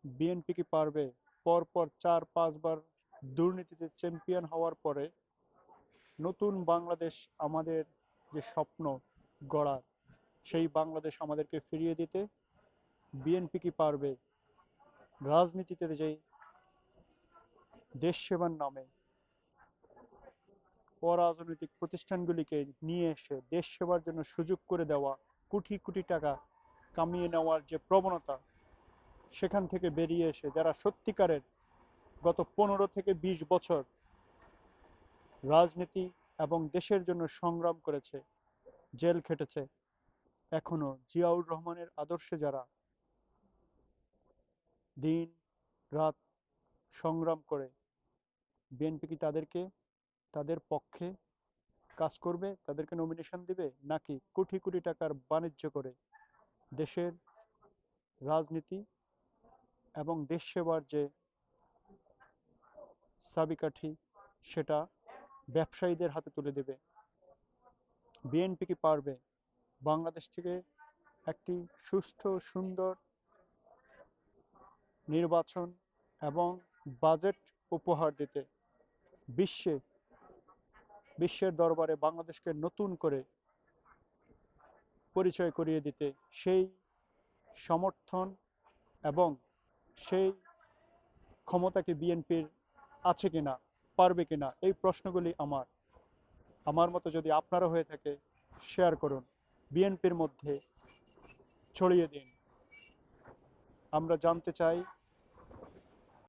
BNP কি পারবে পরপর 4-5 বার দুর্নীতিতে চ্যাম্পিয়ন হওয়ার পরে নতুন বাংলাদেশ, আমাদের যে স্বপ্ন গড়ার, সেই বাংলাদেশ আমাদেরকে ফিরিয়ে দিতে? বিএনপি কি পারবে রাজনীতিতে যে দেশ সেবার নামে অরাজনৈতিক প্রতিষ্ঠানগুলিকে নিয়ে এসে দেশ সেবার জন্য সুযোগ করে দেওয়া, কোটি কোটি টাকা কামিয়ে নেওয়ার যে প্রবণতা, সেখান থেকে বেরিয়ে এসে যারা সত্যিকারের গত 15 থেকে 20 বছর রাজনীতি এবং দেশের জন্য সংগ্রাম করেছে, জেল খেটেছে, এখনো জিয়াউর রহমানের আদর্শে যারা দিন রাত সংগ্রাম করে, বিএনপি কি তাদের পক্ষে কাজ করবে, তাদেরকে নমিনেশন দিবে, নাকি কোটি কোটি টাকার বাণিজ্য করে দেশের রাজনীতি এবং দেশ সেবার যে চাবিকাঠি, সেটা ব্যবসায়ীদের হাতে তুলে দেবে? বিএনপি কি পারবে বাংলাদেশ থেকে একটি সুষ্ঠু সুন্দর নির্বাচন এবং বাজেট উপহার দিতে, বিশ্বে বিশ্বের দরবারে বাংলাদেশকে নতুন করে পরিচয় করিয়ে দিতে? সেই সমর্থন এবং সেই ক্ষমতা কি বিএনপির আছে কিনা, পারবে কিনা? এই প্রশ্নগুলি আমার মতো যদি আপনারা হয়ে থাকে, শেয়ার করুন, বিএনপির মধ্যে ছড়িয়ে দিন। আমরা জানতে চাই